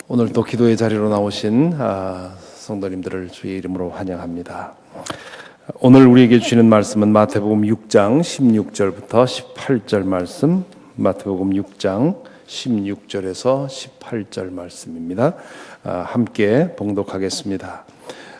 오늘 또 기도의 자리로 나오신 성도님들을 주의 이름으로 환영합니다. 오늘 우리에게 주시는 말씀은 마태복음 6장 16절부터 18절 말씀, 마태복음 6장 16절에서 18절 말씀입니다. 함께 봉독하겠습니다.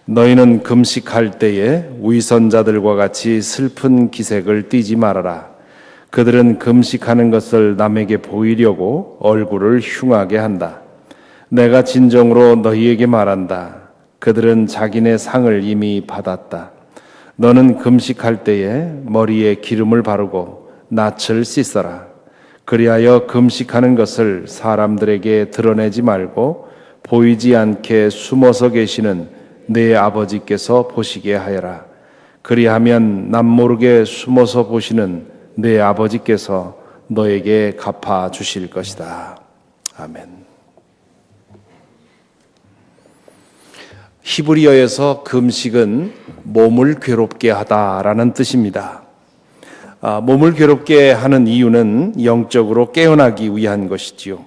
너희는 금식할 때에 위선자들과 같이 슬픈 기색을 띠지 말아라. 그들은 금식하는 것을 남에게 보이려고 얼굴을 흉하게 한다. 내가 진정으로 너희에게 말한다. 그들은 자기네 상을 이미 받았다. 너는 금식할 때에 머리에 기름을 바르고 낯을 씻어라. 그리하여 금식하는 것을 사람들에게 드러내지 말고 보이지 않게 숨어서 계시는 네 아버지께서 보시게 하여라. 그리하면 남모르게 숨어서 보시는 네 아버지께서 너에게 갚아 주실 것이다. 아멘. 히브리어에서 금식은 몸을 괴롭게 하다라는 뜻입니다. 몸을 괴롭게 하는 이유는 영적으로 깨어나기 위한 것이지요.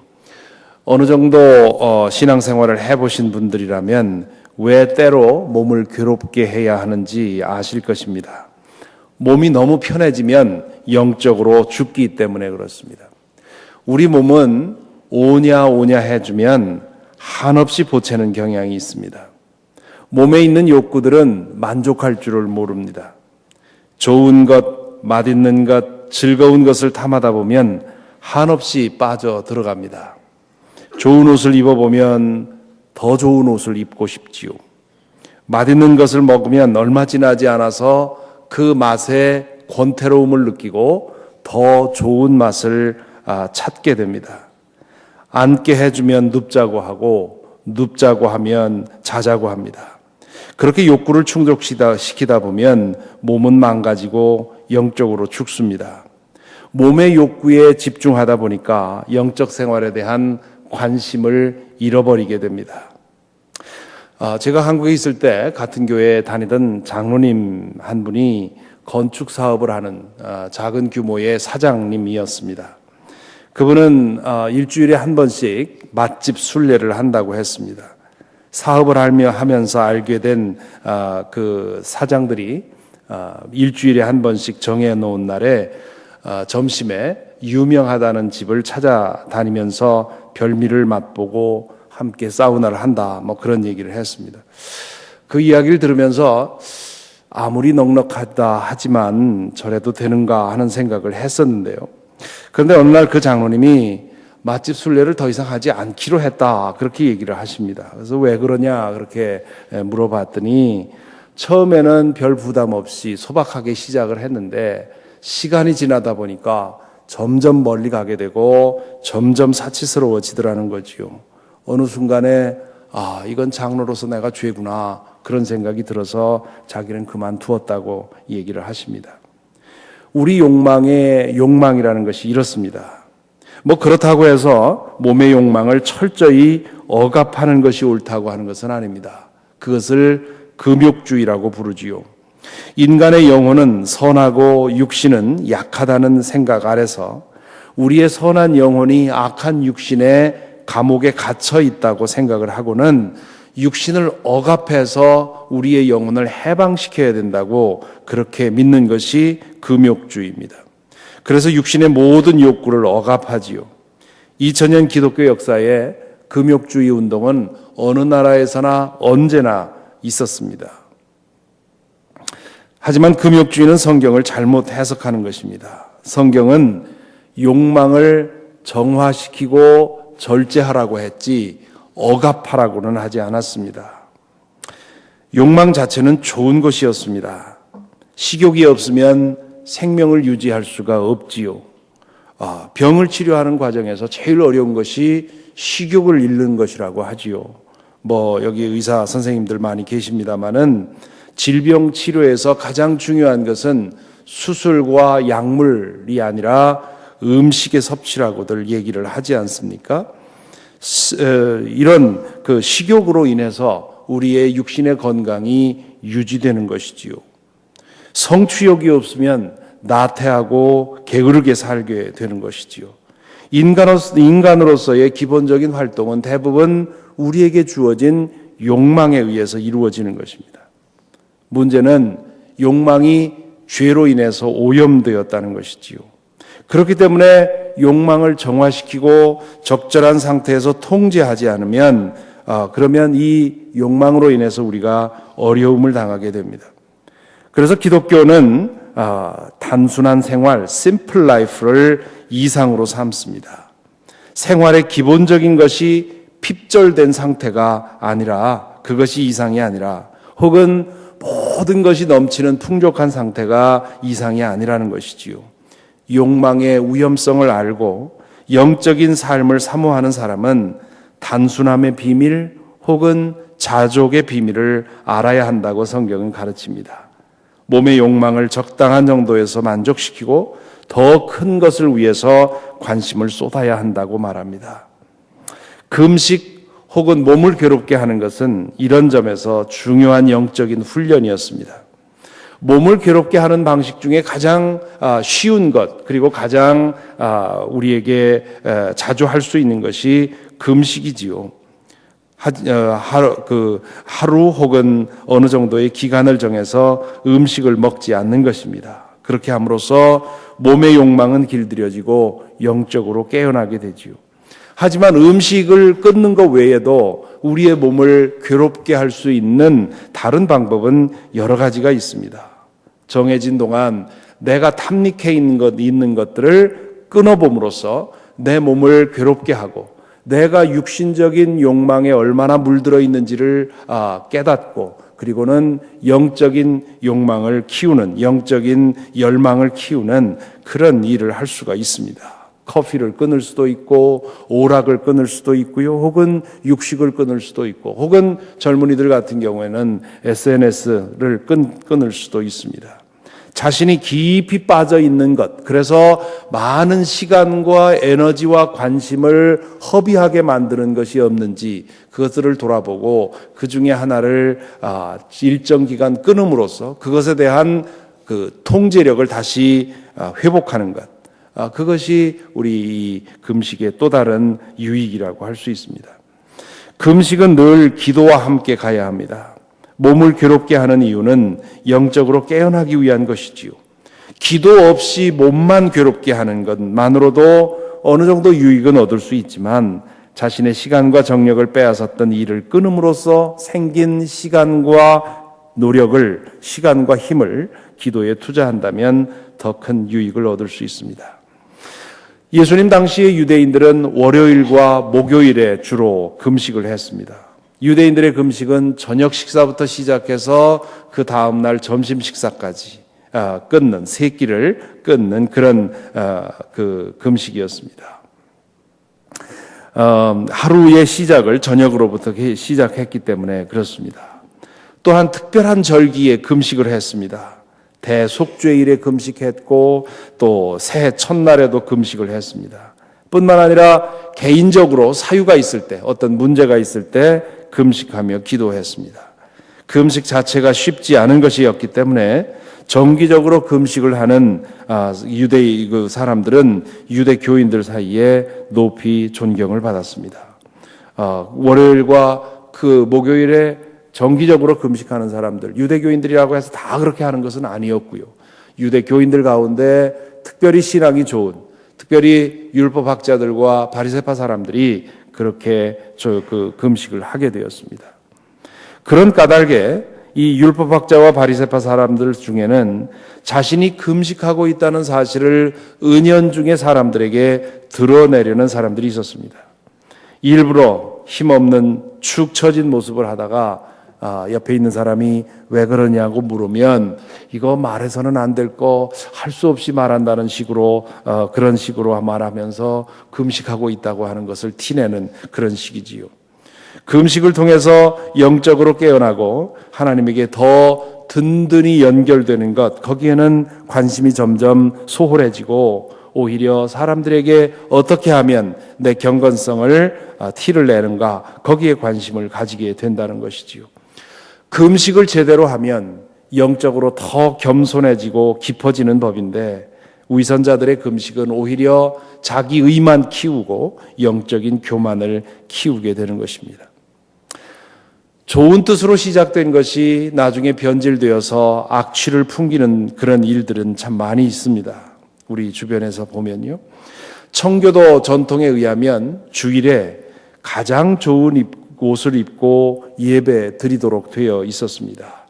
어느 정도 신앙생활을 해보신 분들이라면 왜 때로 몸을 괴롭게 해야 하는지 아실 것입니다. 몸이 너무 편해지면 영적으로 죽기 때문에 그렇습니다. 우리 몸은 오냐 오냐 해주면 한없이 보채는 경향이 있습니다. 몸에 있는 욕구들은 만족할 줄을 모릅니다. 좋은 것, 맛있는 것, 즐거운 것을 탐하다 보면 한없이 빠져 들어갑니다. 좋은 옷을 입어보면 더 좋은 옷을 입고 싶지요. 맛있는 것을 먹으면 얼마 지나지 않아서 그 맛에 권태로움을 느끼고 더 좋은 맛을 찾게 됩니다. 앉게 해주면 눕자고 하고 눕자고 하면 자자고 합니다. 그렇게 욕구를 충족시키다 보면 몸은 망가지고 영적으로 죽습니다. 몸의 욕구에 집중하다 보니까 영적 생활에 대한 관심을 잃어버리게 됩니다. 제가 한국에 있을 때 같은 교회에 다니던 장로님 한 분이 건축 사업을 하는 작은 규모의 사장님이었습니다. 그분은 일주일에 한 번씩 맛집 순례를 한다고 했습니다. 사업을 하면서 알게 된 그 사장들이 일주일에 한 번씩 정해놓은 날에 점심에 유명하다는 집을 찾아다니면서 별미를 맛보고 함께 사우나를 한다, 그런 얘기를 했습니다. 그 이야기를 들으면서 아무리 넉넉하다 하지만 저래도 되는가 하는 생각을 했었는데요. 그런데 어느 날 그 장로님이 맛집 순례를 더 이상 하지 않기로 했다, 그렇게 얘기를 하십니다. 그래서 왜 그러냐 그렇게 물어봤더니 처음에는 별 부담 없이 소박하게 시작을 했는데 시간이 지나다 보니까 점점 멀리 가게 되고 점점 사치스러워지더라는 거지요. 어느 순간에 이건 장로로서 내가 죄구나, 그런 생각이 들어서 자기는 그만두었다고 얘기를 하십니다. 우리 욕망이라는 것이 이렇습니다. 그렇다고 해서 몸의 욕망을 철저히 억압하는 것이 옳다고 하는 것은 아닙니다. 그것을 금욕주의라고 부르지요. 인간의 영혼은 선하고 육신은 약하다는 생각 아래서 우리의 선한 영혼이 악한 육신의 감옥에 갇혀 있다고 생각을 하고는 육신을 억압해서 우리의 영혼을 해방시켜야 된다고 그렇게 믿는 것이 금욕주의입니다. 그래서 육신의 모든 욕구를 억압하지요. 2000년 기독교 역사에 금욕주의 운동은 어느 나라에서나 언제나 있었습니다. 하지만 금욕주의는 성경을 잘못 해석하는 것입니다. 성경은 욕망을 정화시키고 절제하라고 했지 억압하라고는 하지 않았습니다. 욕망 자체는 좋은 것이었습니다. 식욕이 없으면 생명을 유지할 수가 없지요. 병을 치료하는 과정에서 제일 어려운 것이 식욕을 잃는 것이라고 하지요. 여기 의사 선생님들 많이 계십니다만은 질병 치료에서 가장 중요한 것은 수술과 약물이 아니라 음식의 섭취라고들 얘기를 하지 않습니까? 이런 그 식욕으로 인해서 우리의 육신의 건강이 유지되는 것이지요. 성취욕이 없으면 나태하고 게으르게 살게 되는 것이지요. 인간으로서의 기본적인 활동은 대부분 우리에게 주어진 욕망에 의해서 이루어지는 것입니다. 문제는 욕망이 죄로 인해서 오염되었다는 것이지요. 그렇기 때문에 욕망을 정화시키고 적절한 상태에서 통제하지 않으면 그러면 이 욕망으로 인해서 우리가 어려움을 당하게 됩니다. 그래서 기독교는 단순한 생활, simple life를 이상으로 삼습니다. 생활의 기본적인 것이 핍절된 상태가 아니라, 그것이 이상이 아니라, 혹은 모든 것이 넘치는 풍족한 상태가 이상이 아니라는 것이지요. 욕망의 위험성을 알고 영적인 삶을 사모하는 사람은 단순함의 비밀 혹은 자족의 비밀을 알아야 한다고 성경은 가르칩니다. 몸의 욕망을 적당한 정도에서 만족시키고 더 큰 것을 위해서 관심을 쏟아야 한다고 말합니다. 금식 혹은 몸을 괴롭게 하는 것은 이런 점에서 중요한 영적인 훈련이었습니다. 몸을 괴롭게 하는 방식 중에 가장 쉬운 것, 그리고 가장 우리에게 자주 할 수 있는 것이 금식이지요. 하루 혹은 어느 정도의 기간을 정해서 음식을 먹지 않는 것입니다. 그렇게 함으로써 몸의 욕망은 길들여지고 영적으로 깨어나게 되지요. 하지만 음식을 끊는 것 외에도 우리의 몸을 괴롭게 할 수 있는 다른 방법은 여러 가지가 있습니다. 정해진 동안 내가 탐닉해 있는 것들을 끊어봄으로써 내 몸을 괴롭게 하고 내가 육신적인 욕망에 얼마나 물들어 있는지를 깨닫고, 그리고는 영적인 욕망을 키우는, 영적인 열망을 키우는 그런 일을 할 수가 있습니다. 커피를 끊을 수도 있고 오락을 끊을 수도 있고요, 혹은 육식을 끊을 수도 있고, 혹은 젊은이들 같은 경우에는 SNS를 끊을 수도 있습니다. 자신이 깊이 빠져 있는 것, 그래서 많은 시간과 에너지와 관심을 허비하게 만드는 것이 없는지 그것들을 돌아보고 그 중에 하나를 일정 기간 끊음으로써 그것에 대한 그 통제력을 다시 회복하는 것, 그것이 우리 이 금식의 또 다른 유익이라고 할 수 있습니다. 금식은 늘 기도와 함께 가야 합니다. 몸을 괴롭게 하는 이유는 영적으로 깨어나기 위한 것이지요. 기도 없이 몸만 괴롭게 하는 것만으로도 어느 정도 유익은 얻을 수 있지만 자신의 시간과 정력을 빼앗았던 일을 끊음으로써 생긴 시간과 노력을, 시간과 힘을 기도에 투자한다면 더 큰 유익을 얻을 수 있습니다. 예수님 당시의 유대인들은 월요일과 목요일에 주로 금식을 했습니다. 유대인들의 금식은 저녁 식사부터 시작해서 그 다음날 점심 식사까지 끊는, 세 끼를 끊는 그런 그 금식이었습니다. 하루의 시작을 저녁으로부터 시작했기 때문에 그렇습니다. 또한 특별한 절기에 금식을 했습니다. 대속죄일에 금식했고 또 새해 첫날에도 금식을 했습니다. 뿐만 아니라 개인적으로 사유가 있을 때, 어떤 문제가 있을 때 금식하며 기도했습니다. 금식 자체가 쉽지 않은 것이었기 때문에 정기적으로 금식을 하는 유대 사람들은 유대 교인들 사이에 높이 존경을 받았습니다. 월요일과 그 목요일에 정기적으로 금식하는 사람들, 유대 교인들이라고 해서 다 그렇게 하는 것은 아니었고요. 유대 교인들 가운데 특별히 신앙이 좋은, 특별히 율법학자들과 바리새파 사람들이 그렇게 그 금식을 하게 되었습니다. 그런 까닭에 이 율법학자와 바리새파 사람들 중에는 자신이 금식하고 있다는 사실을 은연중에 사람들에게 드러내려는 사람들이 있었습니다. 일부러 힘없는 축 처진 모습을 하다가 옆에 있는 사람이 왜 그러냐고 물으면 이거 말해서는 안 될 거 할 수 없이 말한다는 식으로 그런 식으로 말하면서 금식하고 있다고 하는 것을 티내는 그런 식이지요. 금식을 통해서 영적으로 깨어나고 하나님에게 더 든든히 연결되는 것, 거기에는 관심이 점점 소홀해지고 오히려 사람들에게 어떻게 하면 내 경건성을 티를 내는가, 거기에 관심을 가지게 된다는 것이지요. 금식을 제대로 하면 영적으로 더 겸손해지고 깊어지는 법인데 위선자들의 금식은 오히려 자기 의만 키우고 영적인 교만을 키우게 되는 것입니다. 좋은 뜻으로 시작된 것이 나중에 변질되어서 악취를 풍기는 그런 일들은 참 많이 있습니다. 우리 주변에서 보면요. 청교도 전통에 의하면 주일에 가장 좋은 옷을 입고 예배 드리도록 되어 있었습니다.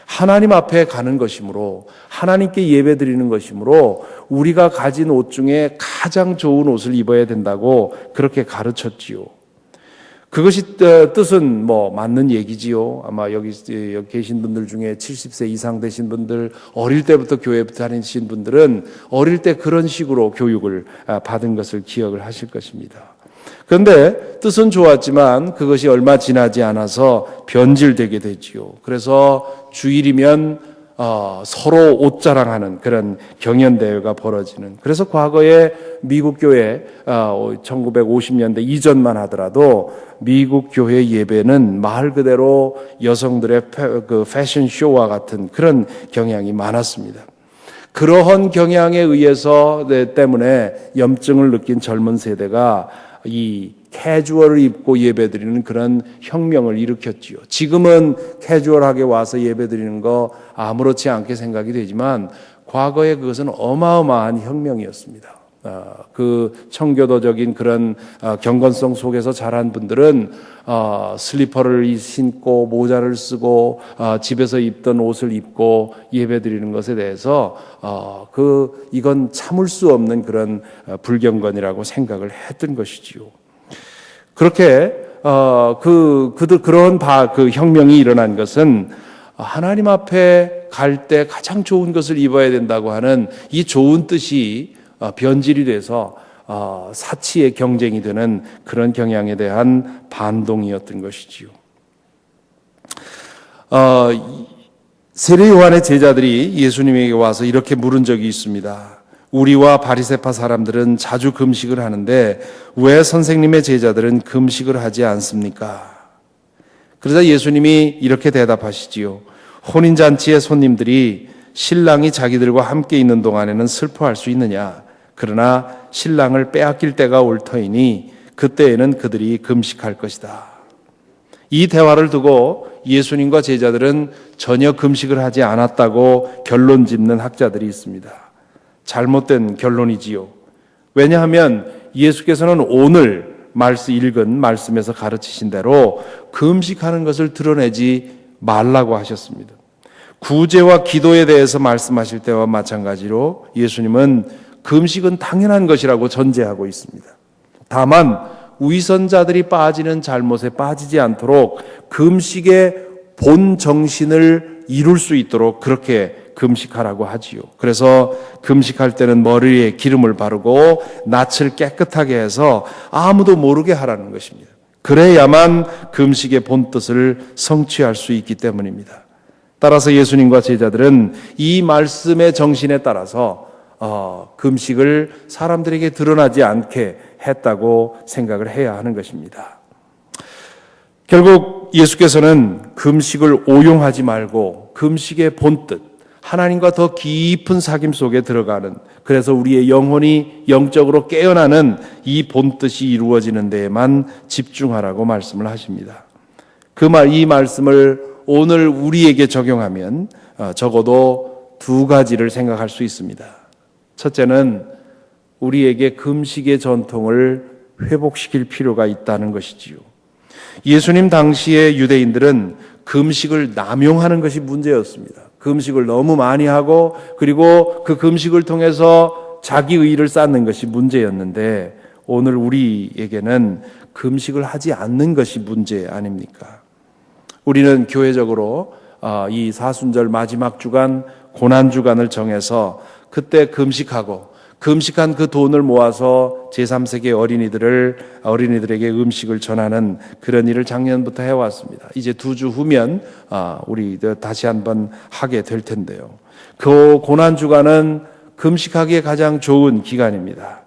하나님 앞에 가는 것이므로, 하나님께 예배 드리는 것이므로 우리가 가진 옷 중에 가장 좋은 옷을 입어야 된다고 그렇게 가르쳤지요. 그것이 뜻은 맞는 얘기지요. 아마 여기 계신 분들 중에 70세 이상 되신 분들, 어릴 때부터 교회 다니신 분들은 어릴 때 그런 식으로 교육을 받은 것을 기억을 하실 것입니다. 그런데 뜻은 좋았지만 그것이 얼마 지나지 않아서 변질되게 되지요. 그래서 주일이면 서로 옷 자랑하는 그런 경연대회가 벌어지는, 그래서 과거에 미국 교회 1950년대 이전만 하더라도 미국 교회 예배는 말 그대로 여성들의 그 패션쇼와 같은 그런 경향이 많았습니다. 그러한 경향에 의해서 때문에 염증을 느낀 젊은 세대가 이 캐주얼을 입고 예배드리는 그런 혁명을 일으켰지요. 지금은 캐주얼하게 와서 예배드리는 거 아무렇지 않게 생각이 되지만 과거에 그것은 어마어마한 혁명이었습니다. 그 청교도적인 그런 경건성 속에서 자란 분들은 슬리퍼를 신고 모자를 쓰고 집에서 입던 옷을 입고 예배드리는 것에 대해서 이건 참을 수 없는 그런 불경건이라고 생각을 했던 것이지요. 그렇게 그런 그 혁명이 일어난 것은 하나님 앞에 갈 때 가장 좋은 것을 입어야 된다고 하는 이 좋은 뜻이 변질이 돼서 사치의 경쟁이 되는 그런 경향에 대한 반동이었던 것이지요. 세례 요한의 제자들이 예수님에게 와서 이렇게 물은 적이 있습니다. 우리와 바리새파 사람들은 자주 금식을 하는데 왜 선생님의 제자들은 금식을 하지 않습니까? 그러자 예수님이 이렇게 대답하시지요. 혼인잔치의 손님들이 신랑이 자기들과 함께 있는 동안에는 슬퍼할 수 있느냐? 그러나 신랑을 빼앗길 때가 올 터이니 그때에는 그들이 금식할 것이다. 이 대화를 두고 예수님과 제자들은 전혀 금식을 하지 않았다고 결론 짓는 학자들이 있습니다. 잘못된 결론이지요. 왜냐하면 예수께서는 오늘 읽은 말씀에서 가르치신 대로 금식하는 것을 드러내지 말라고 하셨습니다. 구제와 기도에 대해서 말씀하실 때와 마찬가지로 예수님은 금식은 당연한 것이라고 전제하고 있습니다. 다만 위선자들이 빠지는 잘못에 빠지지 않도록 금식의 본 정신을 이룰 수 있도록 그렇게 금식하라고 하지요. 그래서 금식할 때는 머리에 기름을 바르고 낯을 깨끗하게 해서 아무도 모르게 하라는 것입니다. 그래야만 금식의 본뜻을 성취할 수 있기 때문입니다. 따라서 예수님과 제자들은 이 말씀의 정신에 따라서 금식을 사람들에게 드러나지 않게 했다고 생각을 해야 하는 것입니다. 결국 예수께서는 금식을 오용하지 말고 금식의 본뜻, 하나님과 더 깊은 사귐 속에 들어가는, 그래서 우리의 영혼이 영적으로 깨어나는 이 본뜻이 이루어지는 데에만 집중하라고 말씀을 하십니다. 이 말씀을 오늘 우리에게 적용하면 적어도 두 가지를 생각할 수 있습니다. 첫째는 우리에게 금식의 전통을 회복시킬 필요가 있다는 것이지요. 예수님 당시의 유대인들은 금식을 남용하는 것이 문제였습니다. 금식을 너무 많이 하고 그리고 그 금식을 통해서 자기 의의를 쌓는 것이 문제였는데 오늘 우리에게는 금식을 하지 않는 것이 문제 아닙니까? 우리는 교회적으로 이 사순절 마지막 주간 고난주간을 정해서 그때 금식한 그 돈을 모아서 제3세계 어린이들에게 음식을 전하는 그런 일을 작년부터 해왔습니다. 이제 2주 후면 우리 다시 한번 하게 될 텐데요. 그 고난주간은 금식하기에 가장 좋은 기간입니다.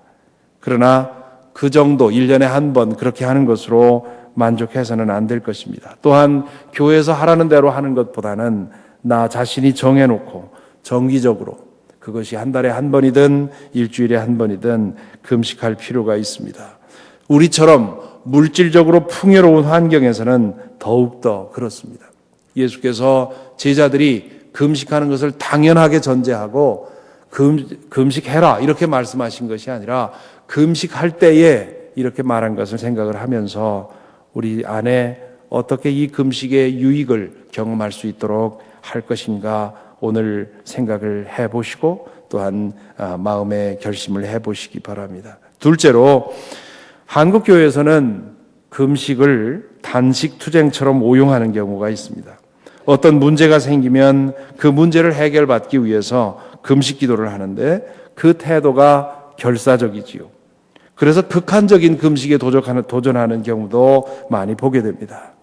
그러나 그 정도 1년에 한 번 그렇게 하는 것으로 만족해서는 안 될 것입니다. 또한 교회에서 하라는 대로 하는 것보다는 나 자신이 정해놓고 정기적으로 그것이 한 달에 한 번이든 일주일에 한 번이든 금식할 필요가 있습니다. 우리처럼 물질적으로 풍요로운 환경에서는 더욱더 그렇습니다. 예수께서 제자들이 금식하는 것을 당연하게 전제하고 금식해라 이렇게 말씀하신 것이 아니라 금식할 때에 이렇게 말한 것을 생각을 하면서 우리 안에 어떻게 이 금식의 유익을 경험할 수 있도록 할 것인가 오늘 생각을 해보시고 또한 마음의 결심을 해보시기 바랍니다. 둘째로 한국교회에서는 금식을 단식투쟁처럼 오용하는 경우가 있습니다. 어떤 문제가 생기면 그 문제를 해결받기 위해서 금식 기도를 하는데 그 태도가 결사적이지요. 그래서 극한적인 금식에 도전하는 경우도 많이 보게 됩니다.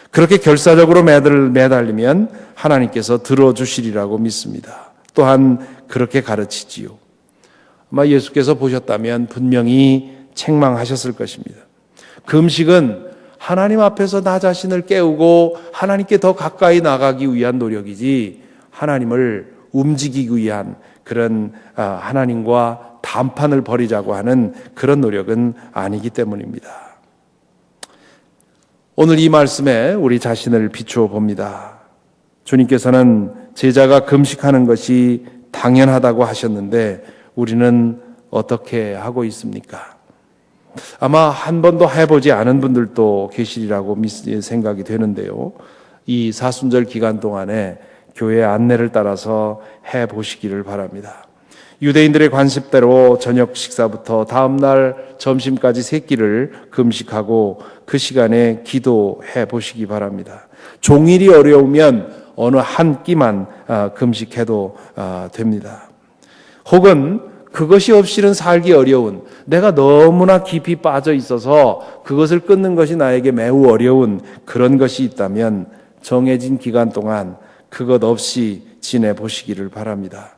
그렇게 결사적으로 매달리면 하나님께서 들어주시리라고 믿습니다. 또한 그렇게 가르치지요. 아마 예수께서 보셨다면 분명히 책망하셨을 것입니다. 금식은 하나님 앞에서 나 자신을 깨우고 하나님께 더 가까이 나가기 위한 노력이지 하나님을 움직이기 위한 그런 하나님과 담판을 벌이자고 하는 그런 노력은 아니기 때문입니다. 오늘 이 말씀에 우리 자신을 비추어 봅니다. 주님께서는 제자가 금식하는 것이 당연하다고 하셨는데 우리는 어떻게 하고 있습니까? 아마 한 번도 해보지 않은 분들도 계시리라고 생각이 되는데요. 이 사순절 기간 동안에 교회 안내를 따라서 해보시기를 바랍니다. 유대인들의 관습대로 저녁 식사부터 다음날 점심까지 세 끼를 금식하고 그 시간에 기도해 보시기 바랍니다. 종일이 어려우면 어느 한 끼만 금식해도 됩니다. 혹은 그것이 없이는 살기 어려운, 내가 너무나 깊이 빠져 있어서 그것을 끊는 것이 나에게 매우 어려운 그런 것이 있다면 정해진 기간 동안 그것 없이 지내보시기를 바랍니다.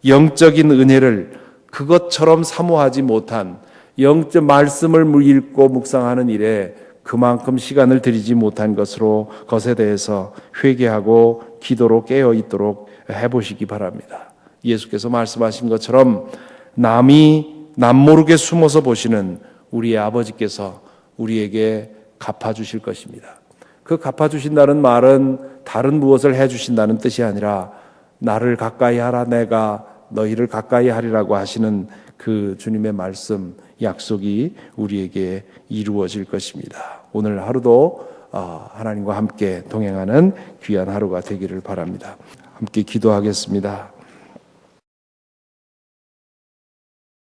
영적인 은혜를 그것처럼 사모하지 못한 영적 말씀을 읽고 묵상하는 일에 그만큼 시간을 들이지 못한 것에 대해서 회개하고 기도로 깨어 있도록 해보시기 바랍니다. 예수께서 말씀하신 것처럼 남이 남 모르게 숨어서 보시는 우리의 아버지께서 우리에게 갚아주실 것입니다. 그 갚아주신다는 말은 다른 무엇을 해주신다는 뜻이 아니라 나를 가까이 하라 내가 너희를 가까이 하리라고 하시는 그 주님의 말씀 약속이 우리에게 이루어질 것입니다. 오늘 하루도 하나님과 함께 동행하는 귀한 하루가 되기를 바랍니다. 함께 기도하겠습니다.